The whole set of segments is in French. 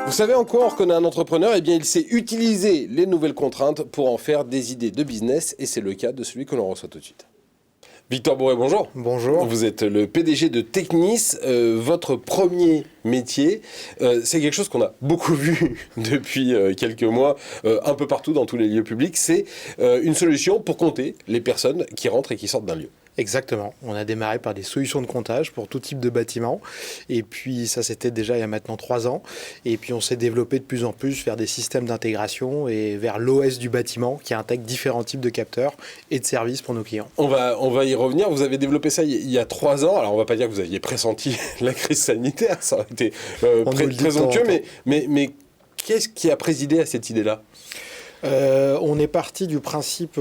Vous savez en quoi on reconnaît un entrepreneur? Eh bien, il sait utiliser les nouvelles contraintes pour en faire des idées de business, et c'est le cas de celui que l'on reçoit tout de suite. Victor Bourret, bonjour. Bonjour. Vous êtes le PDG de Technis. Votre premier métier, c'est quelque chose qu'on a beaucoup vu depuis quelques mois, un peu partout dans tous les lieux publics. C'est une solution pour compter les personnes qui rentrent et qui sortent d'un lieu. Exactement. On a démarré par des solutions de comptage pour tout type de bâtiment. Et puis ça, c'était déjà il y a maintenant 3 ans. Et puis on s'est développé de plus en plus vers des systèmes d'intégration et vers l'OS du bâtiment qui intègre différents types de capteurs et de services pour nos clients. On va y revenir. Vous avez développé ça il y a 3 ans. Alors on va pas dire que vous aviez pressenti la crise sanitaire. Ça aurait été présomptueux. Mais qu'est-ce qui a présidé à cette idée-là ? On est parti du principe,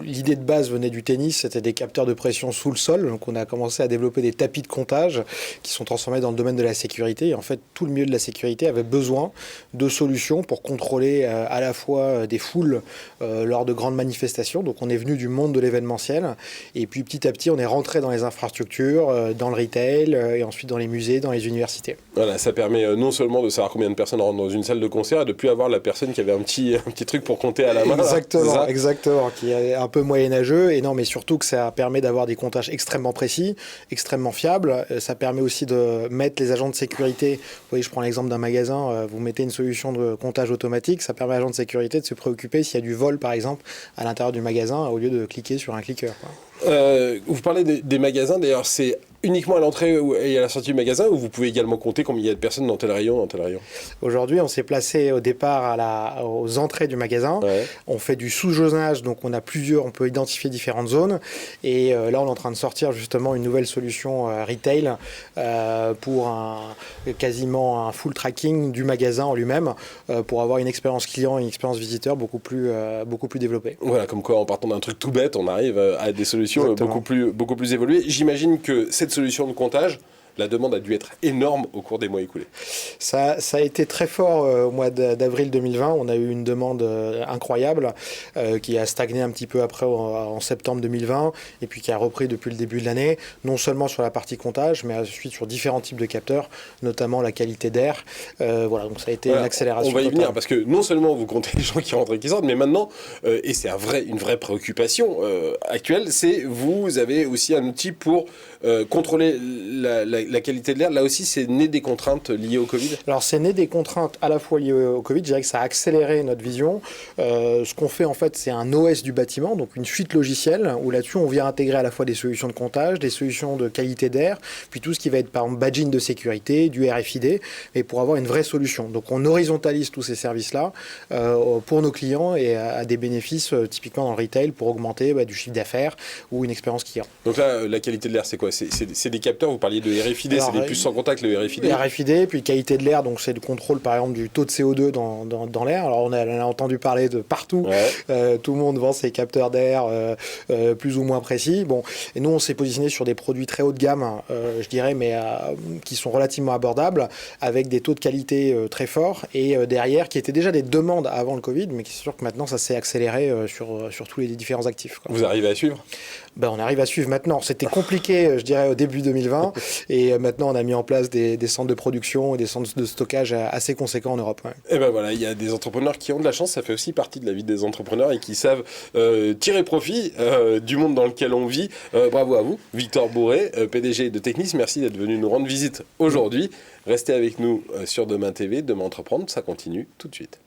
l'idée de base venait du tennis, c'était des capteurs de pression sous le sol. Donc on a commencé à développer des tapis de comptage qui sont transformés dans le domaine de la sécurité. Et en fait, tout le milieu de la sécurité avait besoin de solutions pour contrôler à la fois des foules lors de grandes manifestations. Donc on est venu du monde de l'événementiel. Et puis petit à petit, on est rentré dans les infrastructures, dans le retail et ensuite dans les musées, dans les universités. Voilà, ça permet non seulement de savoir combien de personnes rentrent dans une salle de concert et de plus avoir la personne qui avait un petit truc pour compter à la main. Exactement, qui est un peu moyenâgeux. Et non, mais surtout que ça permet d'avoir des comptages extrêmement précis, extrêmement fiables. Ça permet aussi de mettre les agents de sécurité. Vous voyez, je prends l'exemple d'un magasin. Vous mettez une solution de comptage automatique. Ça permet à l'agent de sécurité de se préoccuper s'il y a du vol, par exemple, à l'intérieur du magasin, au lieu de cliquer sur un cliqueur. Vous parlez des magasins. D'ailleurs, c'est uniquement à l'entrée et à la sortie du magasin, ou vous pouvez également compter combien il y a de personnes dans tel rayon, dans tel rayon? Aujourd'hui, on s'est placé au départ aux entrées du magasin. Ouais. On fait du sous-zonage, donc on peut identifier différentes zones. Et là, on est en train de sortir justement une nouvelle solution retail pour quasiment un full tracking du magasin en lui-même pour avoir une expérience client et une expérience visiteur beaucoup plus développée. Voilà, comme quoi en partant d'un truc tout bête, on arrive à des solutions beaucoup plus évoluées. J'imagine que cette solution de comptage, la demande a dû être énorme au cours des mois écoulés. Ça a été très fort au mois d'avril 2020. On a eu une demande incroyable qui a stagné un petit peu après en septembre 2020 et puis qui a repris depuis le début de l'année, non seulement sur la partie comptage, mais ensuite sur différents types de capteurs, notamment la qualité d'air. Voilà, donc ça a été une accélération. On va y totale. venir parce que non seulement vous comptez les gens qui rentrent et qui sortent, mais maintenant, et c'est une vraie préoccupation actuelle, c'est vous avez aussi un outil pour contrôler la qualité de l'air. Là aussi, c'est né des contraintes liées au Covid. Alors, c'est né des contraintes à la fois liées au Covid. Je dirais que ça a accéléré notre vision. Ce qu'on fait, en fait, c'est un OS du bâtiment, donc une suite logicielle, où là-dessus, on vient intégrer à la fois des solutions de comptage, des solutions de qualité d'air, puis tout ce qui va être, par exemple, badging de sécurité, du RFID, mais pour avoir une vraie solution. Donc, on horizontalise tous ces services-là pour nos clients et à des bénéfices, typiquement dans le retail, pour augmenter du chiffre d'affaires ou une expérience client. Donc là, la qualité de l'air, c'est quoi? C'est des capteurs, vous parliez de RFID, alors, c'est des puces sans contact, le RFID. Le RFID, puis qualité de l'air, donc c'est le contrôle par exemple du taux de CO2 dans l'air. Alors on a entendu parler de partout, tout le monde vend ses capteurs d'air plus ou moins précis. Bon, et nous on s'est positionné sur des produits très haut de gamme, je dirais, mais qui sont relativement abordables, avec des taux de qualité très forts, et derrière, qui étaient déjà des demandes avant le Covid, mais c'est sûr que maintenant ça s'est accéléré sur tous les différents actifs. Vous arrivez à suivre? On arrive à suivre maintenant. C'était compliqué, je dirais, au début 2020. Et maintenant, on a mis en place des centres de production et des centres de stockage assez conséquents en Europe. Ouais. Et ben voilà, il y a des entrepreneurs qui ont de la chance. Ça fait aussi partie de la vie des entrepreneurs et qui savent tirer profit du monde dans lequel on vit. Bravo à vous, Victor Bourret, PDG de Technis. Merci d'être venu nous rendre visite aujourd'hui. Restez avec nous sur Demain TV. Demain Entreprendre, ça continue tout de suite.